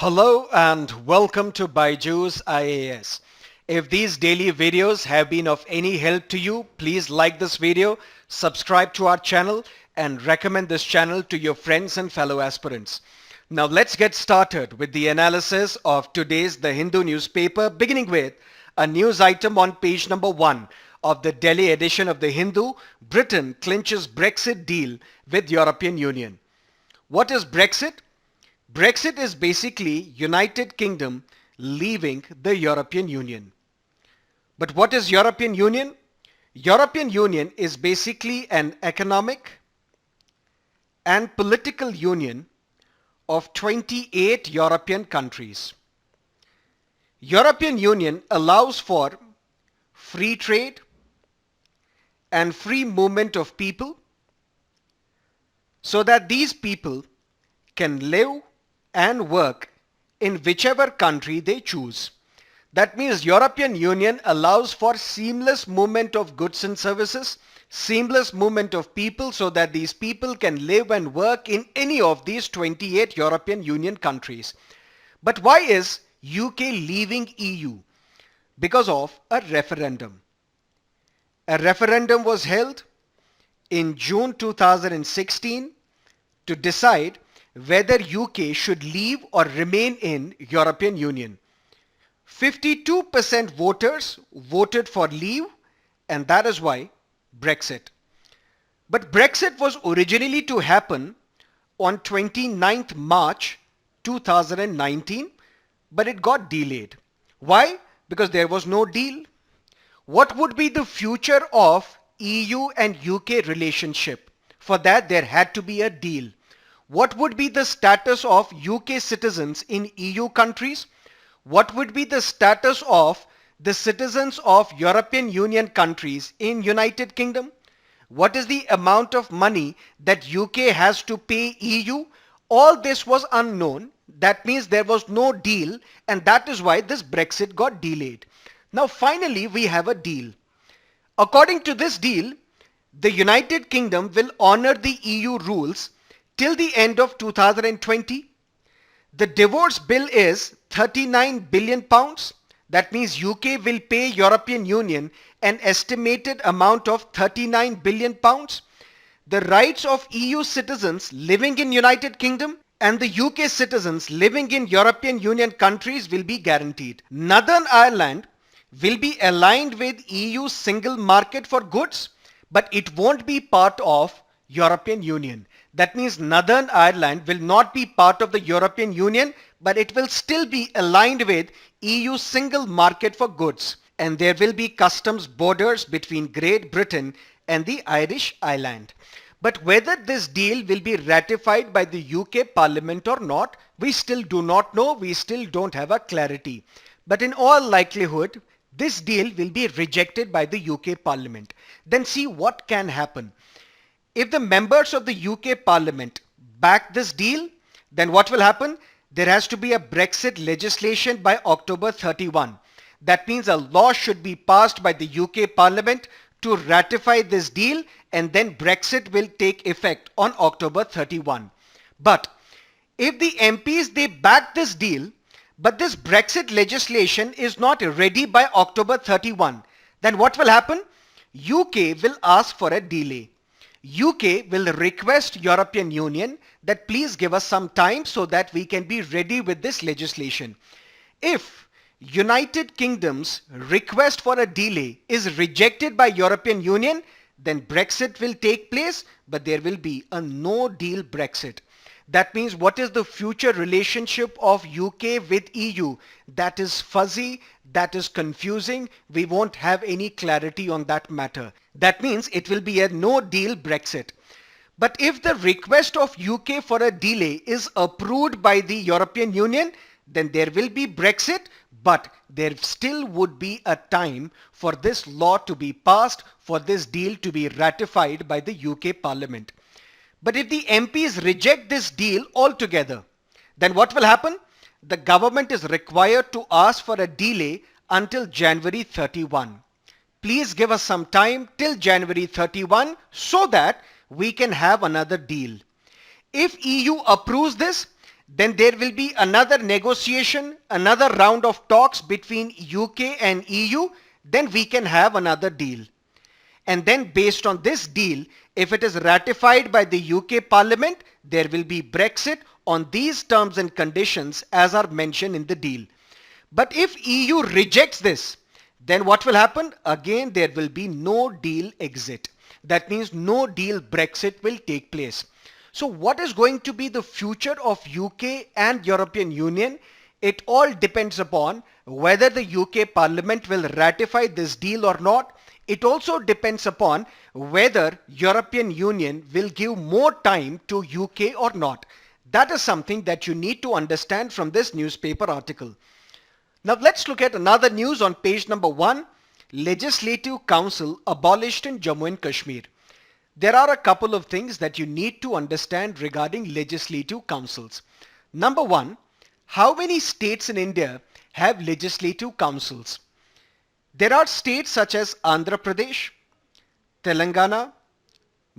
Hello and welcome to BYJU'S IAS. If these daily videos have been of any help to you, please like this video, subscribe to our channel and recommend this channel to your friends and fellow aspirants. Now let's get started with the analysis of today's The Hindu newspaper, beginning with a news item on page number 1 of the Delhi edition of The Hindu. Britain clinches Brexit deal with European Union. What is Brexit? Brexit is basically United Kingdom leaving the European Union. But what is European Union? European Union is basically an economic and political union of 28 European countries. European Union allows for free trade and free movement of people so that these people can live and work in whichever country they choose. That means European Union allows for seamless movement of goods and services, seamless movement of people so that these people can live and work in any of these 28 European Union countries. But why is UK leaving EU? Because of a referendum. A referendum was held in June 2016 to decide whether UK should leave or remain in European Union. 52% voters voted for leave, and that is why Brexit. But Brexit was originally to happen on 29th March 2019, but it got delayed. Why? Because there was no deal. What would be the future of EU and UK relationship? For that there had to be a deal. What would be the status of UK citizens in EU countries? What would be the status of the citizens of European Union countries in United Kingdom? What is the amount of money that UK has to pay EU? All this was unknown. That means there was no deal, and that is why this Brexit got delayed. Now finally we have a deal. According to this deal, the United Kingdom will honor the EU rules till the end of 2020. The divorce bill is 39 billion pounds. That means UK will pay European Union an estimated amount of 39 billion pounds. The rights of EU citizens living in United Kingdom and the UK citizens living in European Union countries will be guaranteed. Northern Ireland will be aligned with EU single market for goods, but it won't be part of European Union. That means Northern Ireland will not be part of the European Union, but it will still be aligned with EU single market for goods. And there will be customs borders between Great Britain and the Irish island. But whether this deal will be ratified by the UK Parliament or not, we still do not know. We still don't have a clarity. But in all likelihood, this deal will be rejected by the UK Parliament. Then see what can happen. If the members of the UK Parliament back this deal, then what will happen? There has to be a Brexit legislation by October 31. That means a law should be passed by the UK Parliament to ratify this deal, and then Brexit will take effect on October 31. But if the MPs, they back this deal, but this Brexit legislation is not ready by October 31, then what will happen? UK will ask for a delay. UK will request European Union that please give us some time so that we can be ready with this legislation. If United Kingdom's request for a delay is rejected by European Union, then Brexit will take place, but there will be a no deal Brexit. That means what is the future relationship of UK with EU? That is fuzzy, that is confusing. We won't have any clarity on that matter. That means it will be a no deal Brexit. But if the request of UK for a delay is approved by the European Union, then there will be Brexit, but there still would be a time for this law to be passed, for this deal to be ratified by the UK Parliament. But if the MPs reject this deal altogether, then what will happen? The government is required to ask for a delay until January 31. Please give us some time till January 31 so that we can have another deal. If EU approves this, then there will be another negotiation, another round of talks between UK and EU, then we can have another deal. And then based on this deal, if it is ratified by the UK Parliament, there will be Brexit on these terms and conditions as are mentioned in the deal. But if EU rejects this, then what will happen? Again, there will be no deal exit. That means no deal Brexit will take place. So what is going to be the future of UK and European Union? It all depends upon whether the UK Parliament will ratify this deal or not. It also depends upon whether European Union will give more time to UK or not. That is something that you need to understand from this newspaper article. Now let's look at another news on page number 1. Legislative Council abolished in Jammu and Kashmir. There are a couple of things that you need to understand regarding legislative councils. Number 1, how many states in India have legislative councils? There are states such as Andhra Pradesh, Telangana,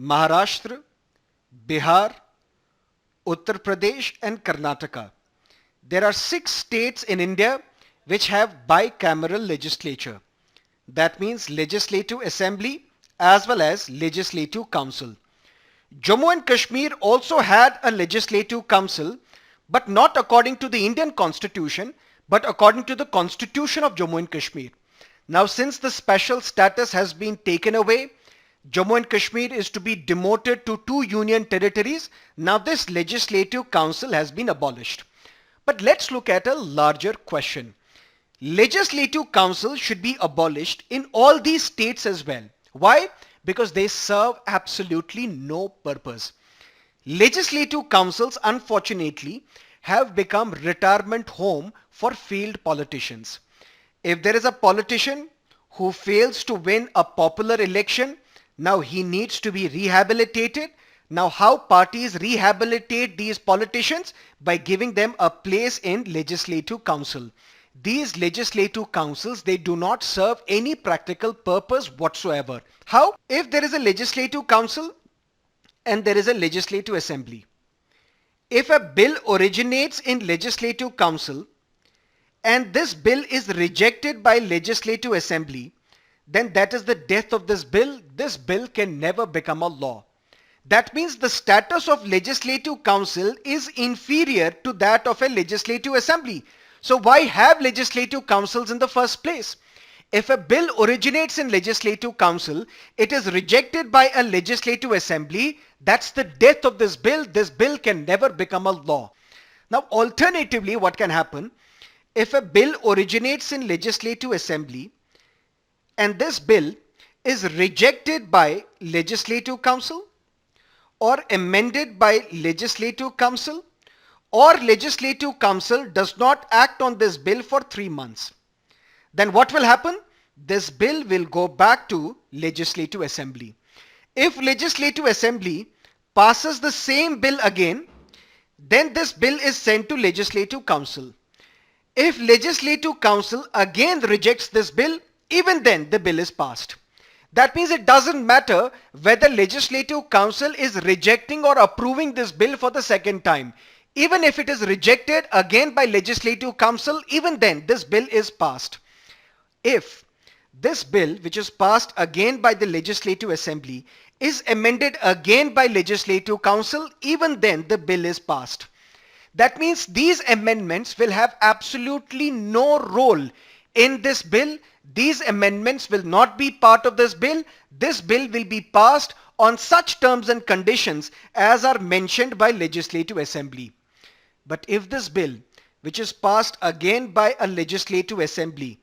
Maharashtra, Bihar, Uttar Pradesh and Karnataka. There are 6 states in India which have bicameral legislature. That means legislative assembly as well as legislative council. Jammu and Kashmir also had a legislative council, but not according to the Indian constitution, but according to the constitution of Jammu and Kashmir. Now since the special status has been taken away, Jammu and Kashmir is to be demoted to 2 union territories. Now this legislative council has been abolished. But let's look at a larger question. Legislative council should be abolished in all these states as well. Why? Because they serve absolutely no purpose. Legislative councils, unfortunately, have become retirement home for failed politicians. If there is a politician who fails to win a popular election, now he needs to be rehabilitated. Now how parties rehabilitate these politicians? By giving them a place in legislative council. These legislative councils, they do not serve any practical purpose whatsoever. How? If there is a legislative council and there is a legislative assembly. If a bill originates in legislative council and this bill is rejected by legislative assembly, then that is the death of this bill. This bill can never become a law. That means the status of legislative council is inferior to that of a legislative assembly. So why have legislative councils in the first place? If a bill originates in legislative council, it is rejected by a legislative assembly, that's the death of this bill. This bill can never become a law. Now alternatively, what can happen? If a bill originates in legislative assembly and this bill is rejected by legislative council or amended by legislative council, or legislative council does not act on this bill for 3 months, then what will happen? This bill will go back to legislative assembly. If legislative assembly passes the same bill again, then this bill is sent to legislative council. If legislative council again rejects this bill, even then the bill is passed. That means it doesn't matter whether legislative council is rejecting or approving this bill for the second time. Even if it is rejected again by legislative council, even then this bill is passed. If this bill, which is passed again by the legislative assembly, is amended again by legislative council, even then the bill is passed. That means these amendments will have absolutely no role in this bill. These amendments will not be part of this bill. This bill will be passed on such terms and conditions as are mentioned by legislative assembly. But if this bill, which is passed again by a legislative assembly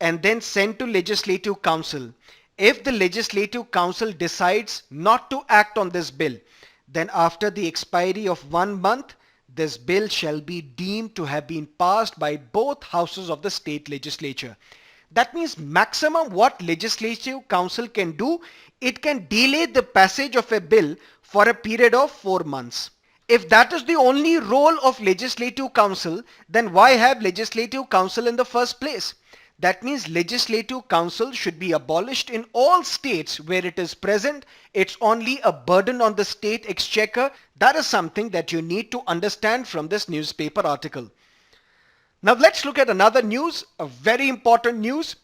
and then sent to legislative council, if the legislative council decides not to act on this bill, then after the expiry of 1 month, this bill shall be deemed to have been passed by both houses of the state legislature. That means maximum what legislative council can do, it can delay the passage of a bill for a period of 4 months. If that is the only role of legislative council, then why have legislative council in the first place? That means legislative council should be abolished in all states where it is present. It's only a burden on the state exchequer. That is something that you need to understand from this newspaper article. Now let's look at another news, a very important news.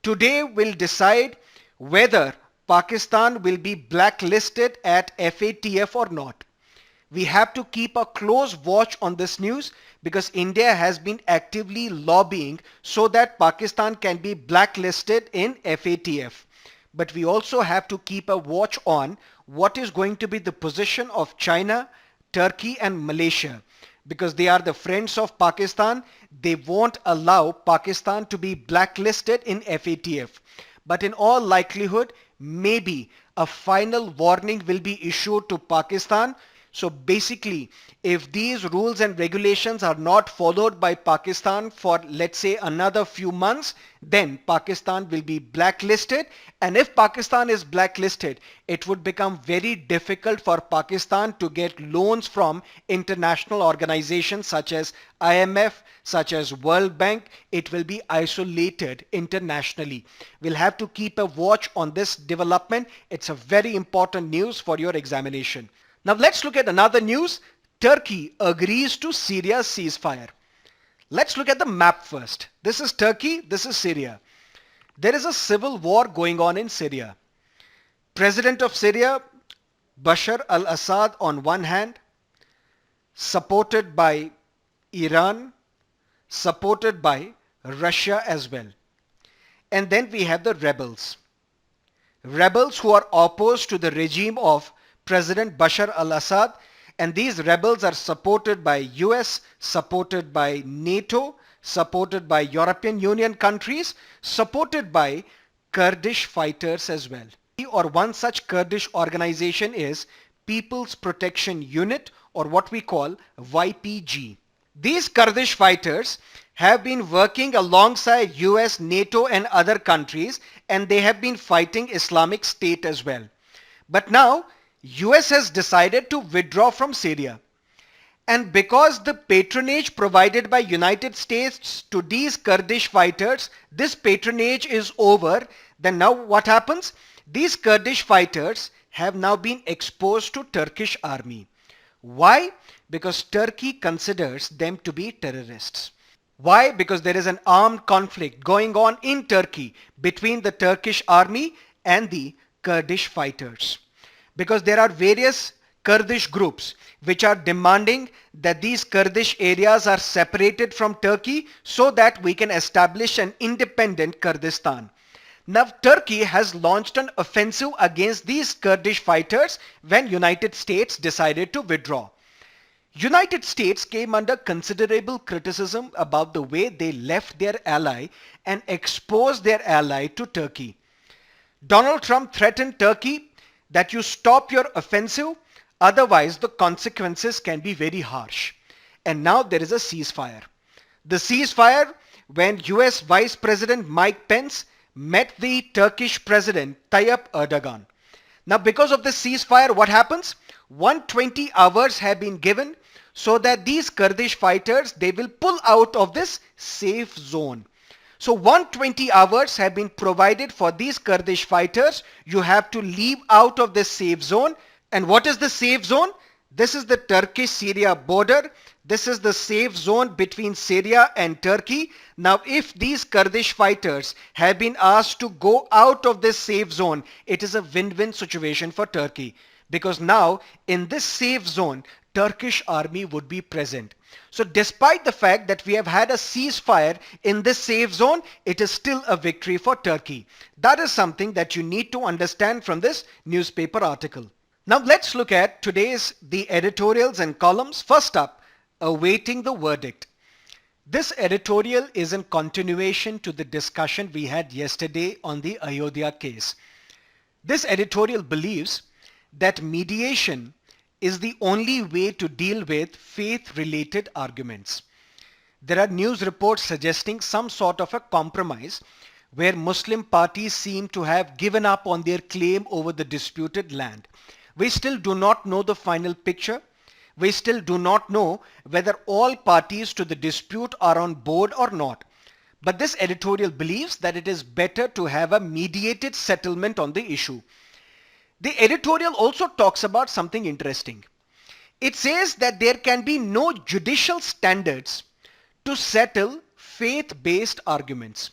Today will decide whether Pakistan will be blacklisted at FATF or not. We have to keep a close watch on this news because India has been actively lobbying so that Pakistan can be blacklisted in FATF. But we also have to keep a watch on what is going to be the position of China, Turkey and Malaysia, because they are the friends of Pakistan. They won't allow Pakistan to be blacklisted in FATF. But in all likelihood, maybe a final warning will be issued to Pakistan. So basically, if these rules and regulations are not followed by Pakistan for, let's say, another few months, then Pakistan will be blacklisted. And if Pakistan is blacklisted, it would become very difficult for Pakistan to get loans from international organizations such as IMF, such as World Bank. It will be isolated internationally. We'll have to keep a watch on this development. It's a very important news for your examination. Now let's look at another news. Turkey agrees to Syria's ceasefire. Let's look at the map first. This is Turkey, this is Syria. There is a civil war going on in Syria. President of Syria, Bashar al-Assad on one hand, supported by Iran, supported by Russia as well. And then we have the rebels. Rebels who are opposed to the regime of President Bashar al-Assad, and these rebels are supported by US, supported by NATO, supported by European Union countries, supported by Kurdish fighters as well. Or one such Kurdish organization is People's Protection Unit, or what we call YPG. These Kurdish fighters have been working alongside US, NATO and other countries, and they have been fighting Islamic State as well. But now US has decided to withdraw from Syria. And because the patronage provided by United States to these Kurdish fighters, this patronage is over, then now what happens? These Kurdish fighters have now been exposed to Turkish army. Why? Because Turkey considers them to be terrorists. Why? Because there is an armed conflict going on in Turkey between the Turkish army and the Kurdish fighters. Because there are various Kurdish groups which are demanding that these Kurdish areas are separated from Turkey so that we can establish an independent Kurdistan. Now Turkey has launched an offensive against these Kurdish fighters when United States decided to withdraw. United States came under considerable criticism about the way they left their ally and exposed their ally to Turkey. Donald Trump threatened Turkey that you stop your offensive, otherwise the consequences can be very harsh. And now there is a ceasefire. The ceasefire when US Vice President Mike Pence met the Turkish President Tayyip Erdogan. Now because of this ceasefire, what happens? 120 hours have been given so that these Kurdish fighters, they will pull out of this safe zone. So 120 hours have been provided for these Kurdish fighters. You have to leave out of this safe zone. And what is the safe zone? This is the Turkish-Syria border. This is the safe zone between Syria and Turkey. Now if these Kurdish fighters have been asked to go out of this safe zone, it is a win-win situation for Turkey. Because now in this safe zone, Turkish army would be present. So despite the fact that we have had a ceasefire in this safe zone, it is still a victory for Turkey. That is something that you need to understand from this newspaper article. Now let's look at the editorials and columns. First up, awaiting the verdict. This editorial is in continuation to the discussion we had yesterday on the Ayodhya case. This editorial believes that mediation is the only way to deal with faith-related arguments. There are news reports suggesting some sort of a compromise where Muslim parties seem to have given up on their claim over the disputed land. We still do not know the final picture. We still do not know whether all parties to the dispute are on board or not. But this editorial believes that it is better to have a mediated settlement on the issue. The editorial also talks about something interesting. It says that there can be no judicial standards to settle faith-based arguments.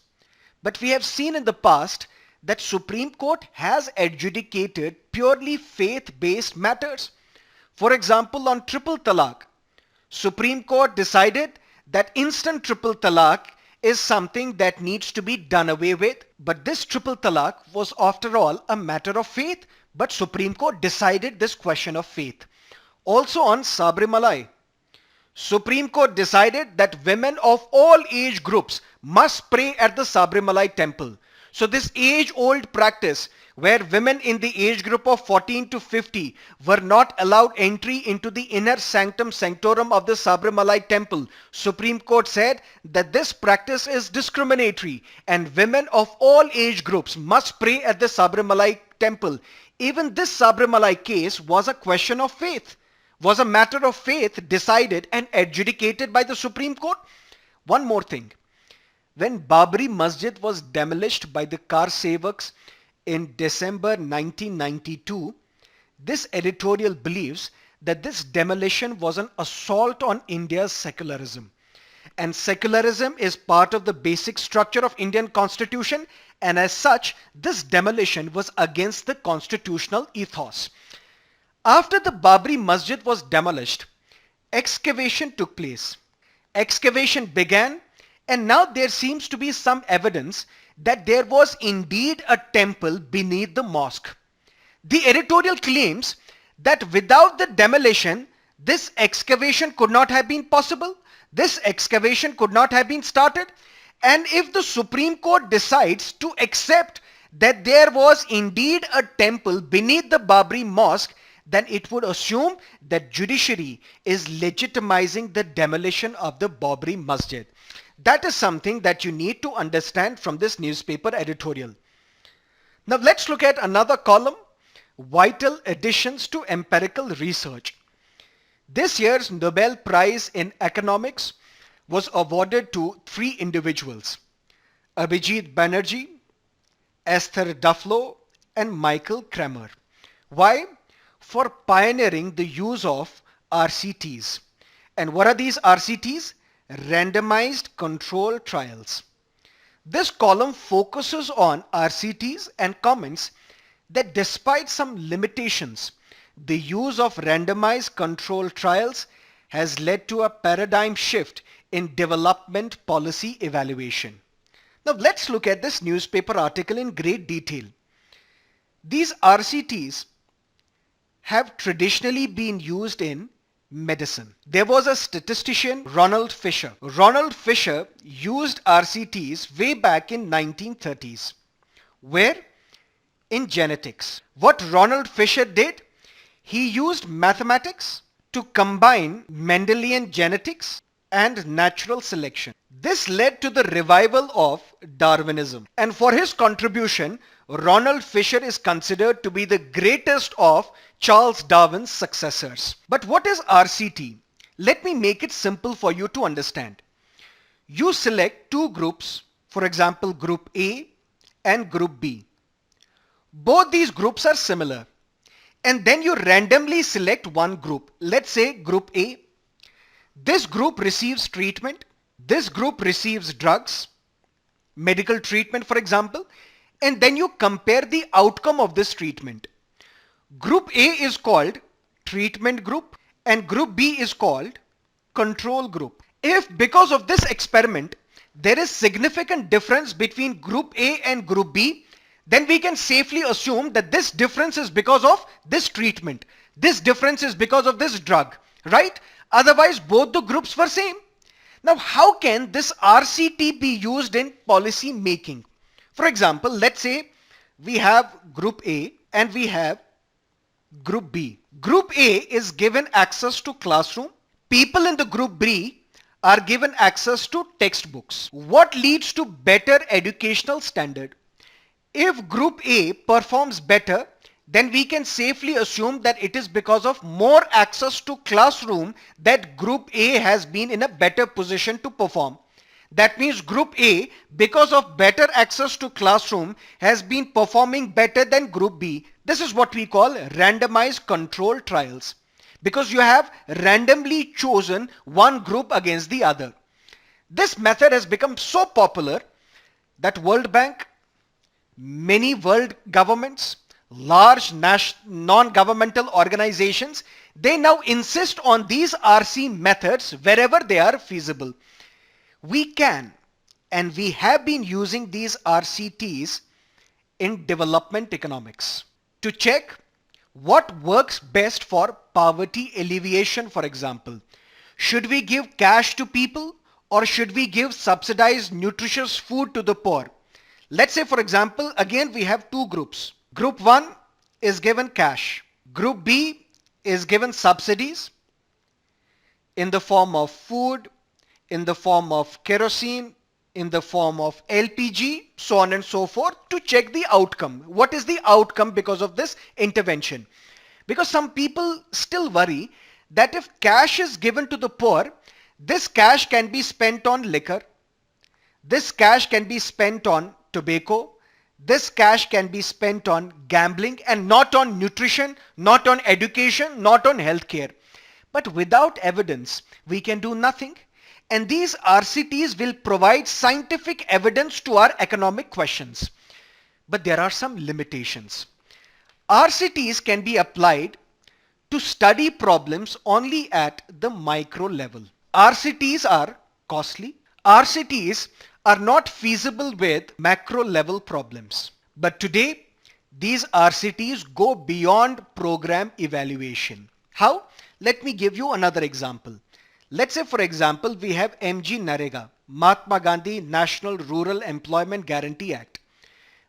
But we have seen in the past that Supreme Court has adjudicated purely faith-based matters. For example, on triple talaq, Supreme Court decided that instant triple talaq is something that needs to be done away with. But this triple talaq was after all a matter of faith, but Supreme Court decided this question of faith. Also on Sabrimalai, Supreme Court decided that women of all age groups must pray at the Sabrimalai temple. So this age-old practice where women in the age group of 14 to 50 were not allowed entry into the inner sanctum sanctorum of the Sabrimalai temple, Supreme Court said that this practice is discriminatory and women of all age groups must pray at the Sabrimalai temple. Even this Sabrimalai case was a question of faith, was a matter of faith decided and adjudicated by the Supreme Court. One more thing. When Babri Masjid was demolished by the Karsevaks in December 1992, this editorial believes that this demolition was an assault on India's secularism. And secularism is part of the basic structure of Indian constitution, and as such, this demolition was against the constitutional ethos. After the Babri Masjid was demolished, excavation took place. Excavation began, and now there seems to be some evidence that there was indeed a temple beneath the mosque. The editorial claims that without the demolition, this excavation could not have been possible. This excavation could not have been started. And if the Supreme Court decides to accept that there was indeed a temple beneath the Babri Mosque, then it would assume that judiciary is legitimizing the demolition of the Babri Masjid. That is something that you need to understand from this newspaper editorial. Now let's look at another column, vital additions to empirical research. This year's Nobel Prize in Economics was awarded to 3 individuals, Abhijit Banerjee, Esther Duflo, and Michael Kramer. Why? For pioneering the use of RCTs. And what are these RCTs? Randomized Control Trials. This column focuses on RCTs and comments that despite some limitations, the use of randomized control trials has led to a paradigm shift in development policy evaluation. Now let's look at this newspaper article in great detail. These RCTs have traditionally been used in medicine. There was a statistician, Ronald Fisher. Ronald Fisher used RCTs way back in 1930s. Where? In genetics. What Ronald Fisher did? He used mathematics to combine Mendelian genetics and natural selection. This led to the revival of Darwinism. And for his contribution, Ronald Fisher is considered to be the greatest of Charles Darwin's successors. But what is RCT? Let me make it simple for you to understand. You select 2 groups, for example, group A and group B. Both these groups are similar. And then you randomly select one group. Let's say group A. This group receives treatment. This group receives drugs, medical treatment, for example. And then you compare the outcome of this treatment. Group A is called treatment group and group B is called control group. If because of this experiment, there is significant difference between group A and group B, then we can safely assume that this difference is because of this treatment. This difference is because of this drug, right? Otherwise, both the groups were same. Now, how can this RCT be used in policy making? For example, let's say we have group A and we have group B. Group A is given access to classroom. People in the group B are given access to textbooks. What leads to better educational standard? If group A performs better, then we can safely assume that it is because of more access to classroom that group A has been in a better position to perform. That means Group A, because of better access to classroom, has been performing better than Group B. This is what we call randomized control trials, because you have randomly chosen one group against the other. This method has become so popular that World Bank, many world governments, large non-governmental organizations, they now insist on these RC methods wherever they are feasible. We can and we have been using these RCTs in development economics to check what works best for poverty alleviation, for example. Should we give cash to people or should we give subsidized nutritious food to the poor? Let's say, for example, again we have two groups. Group 1 is given cash. Group B is given subsidies in the form of food, in the form of kerosene, in the form of LPG, so on and so forth, to check the outcome. What is the outcome because of this intervention? Because some people still worry that if cash is given to the poor, this cash can be spent on liquor, this cash can be spent on tobacco, this cash can be spent on gambling and not on nutrition, not on education, not on healthcare. But without evidence, we can do nothing. And these RCTs will provide scientific evidence to our economic questions. But there are some limitations. RCTs can be applied to study problems only at the micro level. RCTs are costly. RCTs are not feasible with macro level problems. But today, these RCTs go beyond program evaluation. How? Let me give you another example. Let's say, for example, we have MG Narega, Mahatma Gandhi National Rural Employment Guarantee Act.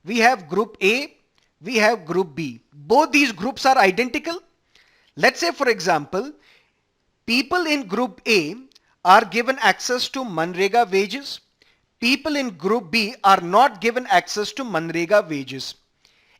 We have Group A, we have Group B. Both these groups are identical. Let's say, for example, people in Group A are given access to Manrega wages. People in Group B are not given access to Manrega wages.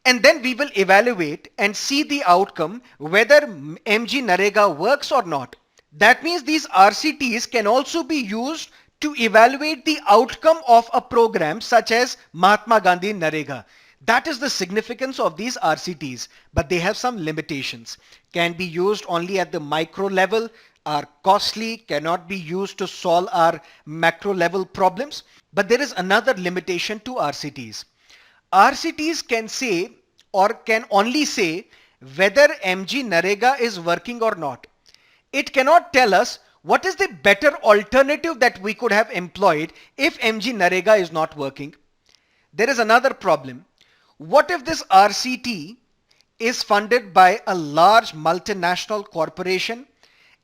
And then we will evaluate and see the outcome whether MG Narega works or not. That means these RCTs can also be used to evaluate the outcome of a program such as Mahatma Gandhi Narega. That is the significance of these RCTs, but they have some limitations. Can be used only at the micro level, are costly, cannot be used to solve our macro level problems. But there is another limitation to RCTs. RCTs can say or can only say whether MG Narega is working or not. It cannot tell us what is the better alternative that we could have employed if MG Narega is not working. There is another problem. What if this RCT is funded by a large multinational corporation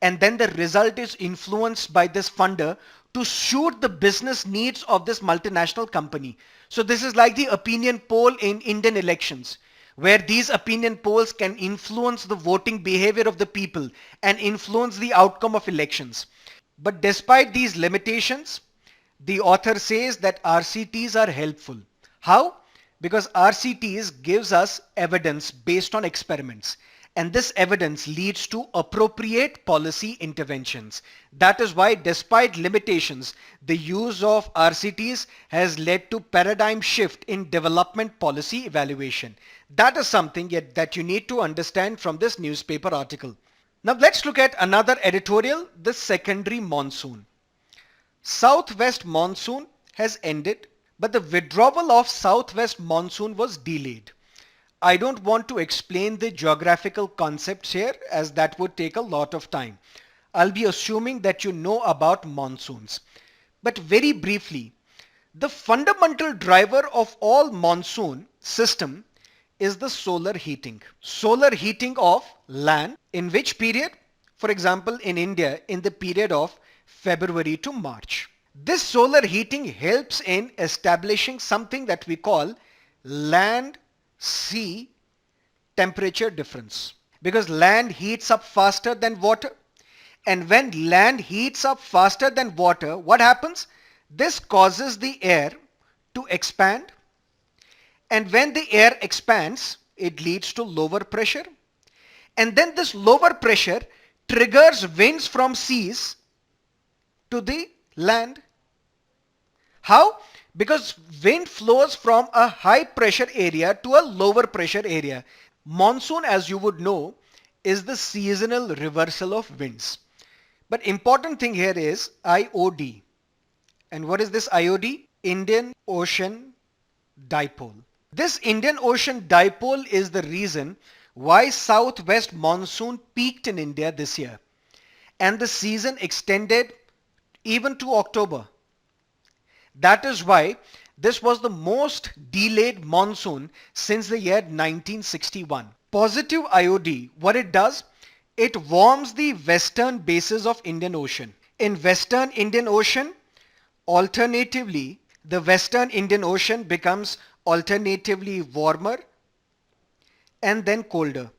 and then the result is influenced by this funder to suit the business needs of this multinational company? So this is like the opinion poll in Indian elections, where these opinion polls can influence the voting behavior of the people and influence the outcome of elections. But despite these limitations, the author says that RCTs are helpful. How? Because RCTs gives us evidence based on experiments. And this evidence leads to appropriate policy interventions. That is why, despite limitations, the use of RCTs has led to paradigm shift in development policy evaluation. That is something that you need to understand from this newspaper article. Now let's look at another editorial, the secondary monsoon. Southwest monsoon has ended, but the withdrawal of southwest monsoon was delayed. I don't want to explain the geographical concepts here, as that would take a lot of time. I'll be assuming that you know about monsoons. But very briefly, the fundamental driver of all monsoon system is the solar heating. Solar heating of land in which period? For example, in India, in the period of February to March. This solar heating helps in establishing something that we call land sea temperature difference, because land heats up faster than water, and when land heats up faster than water, what happens? This causes the air to expand, and when the air expands, it leads to lower pressure, and then this lower pressure triggers winds from seas to the land. How? Because wind flows from a high pressure area to a lower pressure area. Monsoon, as you would know, is the seasonal reversal of winds. But important thing here is IOD. And what is this IOD? Indian Ocean Dipole. This Indian Ocean Dipole is the reason why southwest monsoon peaked in India this year. And the season extended even to October. That is why this was the most delayed monsoon since the year 1961. Positive IOD, what it does, it warms the western bases of Indian Ocean. In western Indian Ocean, alternatively, the western Indian Ocean becomes alternatively warmer and then colder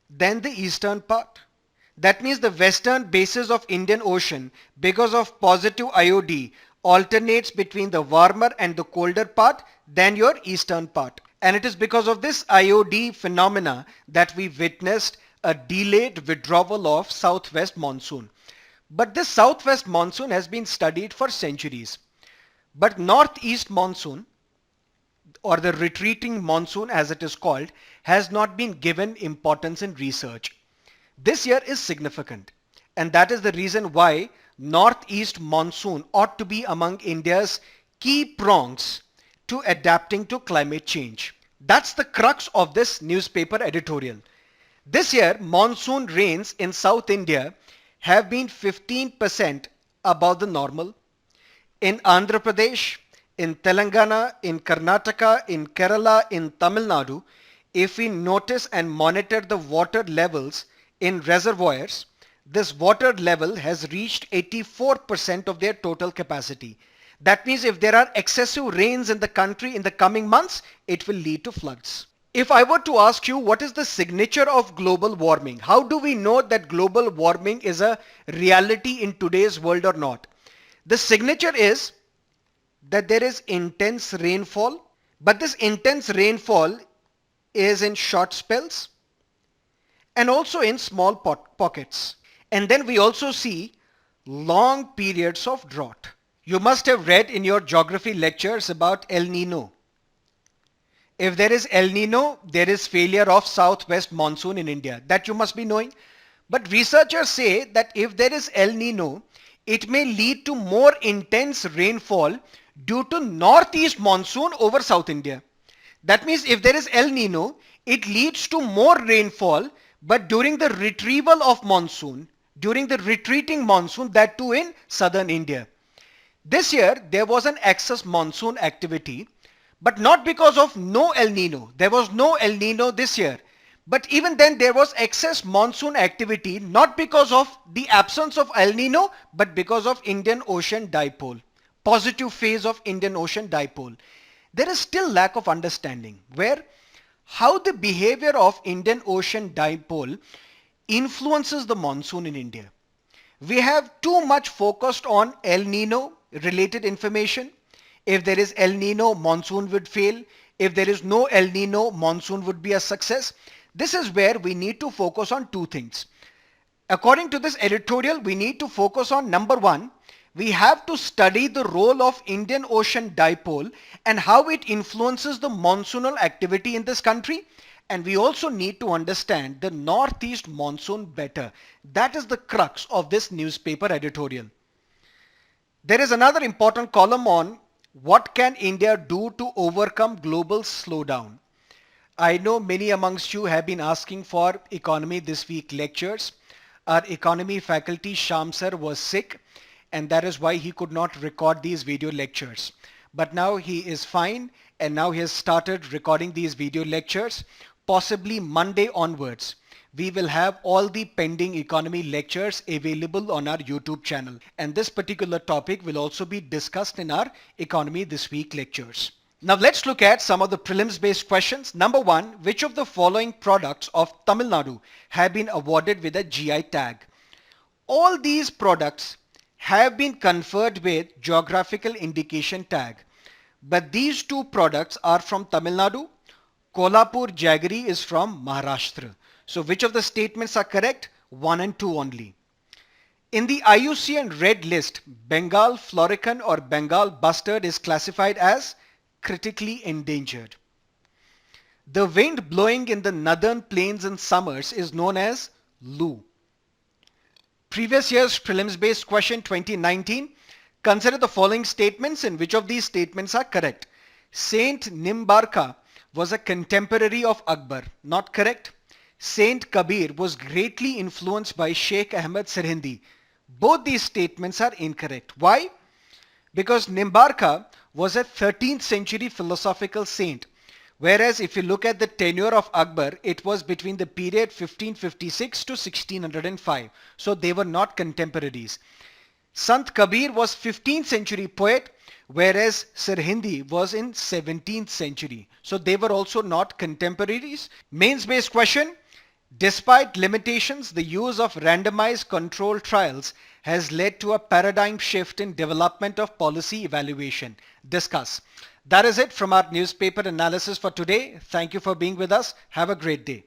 than the eastern part. That means the western bases of Indian Ocean, because of positive IOD, alternates between the warmer and the colder part than your eastern part. And it is because of this IOD phenomena that we witnessed a delayed withdrawal of southwest monsoon. But this southwest monsoon has been studied for centuries. But northeast monsoon, or the retreating monsoon as it is called, has not been given importance in research. This year is significant, and that is the reason why northeast monsoon ought to be among India's key prongs to adapting to climate change. That's the crux of this newspaper editorial. This year, monsoon rains in South India have been 15% above the normal. In Andhra Pradesh, in Telangana, in Karnataka, in Kerala, in Tamil Nadu, if we notice and monitor the water levels in reservoirs, this water level has reached 84% of their total capacity. That means if there are excessive rains in the country in the coming months, it will lead to floods. If I were to ask you what is the signature of global warming, how do we know that global warming is a reality in today's world or not? The signature is that there is intense rainfall, but this intense rainfall is in short spells and also in small pockets. And then we also see long periods of drought. You must have read in your geography lectures about El Nino. If there is El Nino, there is failure of southwest monsoon in India. That you must be knowing. But researchers say that if there is El Nino, it may lead to more intense rainfall due to northeast monsoon over South India. That means if there is El Nino, it leads to more rainfall, but during the retrieval of monsoon, during the retreating monsoon, that too in southern India. This year, there was an excess monsoon activity, but not because of no El Nino. There was no El Nino this year. But even then, there was excess monsoon activity, not because of the absence of El Nino, but because of Indian Ocean Dipole. Positive phase of Indian Ocean Dipole. There is still lack of understanding where how the behavior of Indian Ocean Dipole influences the monsoon in India. We have too much focused on El Nino related information. If there is El Nino, monsoon would fail. If there is no El Nino, monsoon would be a success. This is where we need to focus on two things. According to this editorial, we need to focus on number one, we have to study the role of Indian Ocean Dipole and how it influences the monsoonal activity in this country. And we also need to understand the northeast monsoon better. That is the crux of this newspaper editorial. There is another important column on what can India do to overcome global slowdown. I know many amongst you have been asking for Economy This Week lectures. Our economy faculty Sham sir was sick, and that is why he could not record these video lectures. But now he is fine, and now he has started recording these video lectures. Possibly Monday onwards, we will have all the pending economy lectures available on our YouTube channel. And this particular topic will also be discussed in our Economy This Week lectures. Now let's look at some of the prelims based questions. Number one, which of the following products of Tamil Nadu have been awarded with a GI tag? All these products have been conferred with geographical indication tag. But these two products are from Tamil Nadu. Kolhapur jaggery is from Maharashtra. So which of the statements are correct? 1 and 2 only. In the IUCN Red List, Bengal florican or Bengal bustard is classified as critically endangered. The wind blowing in the northern plains in summers is known as Lu. Previous year's prelims based question 2019. Consider the following statements and which of these statements are correct. Saint Nimbarka was a contemporary of Akbar. Not correct. Saint Kabir was greatly influenced by Sheikh Ahmed Sirhindi. Both these statements are incorrect. Why? Because Nimbarka was a 13th century philosophical saint. Whereas if you look at the tenure of Akbar, it was between the period 1556 to 1605. So they were not contemporaries. Sant Kabir was 15th century poet, whereas Sirhindi was in 17th century. So they were also not contemporaries. Mains based question. Despite limitations, the use of randomized control trials has led to a paradigm shift in development of policy evaluation. Discuss. That is it from our newspaper analysis for today. Thank you for being with us. Have a great day.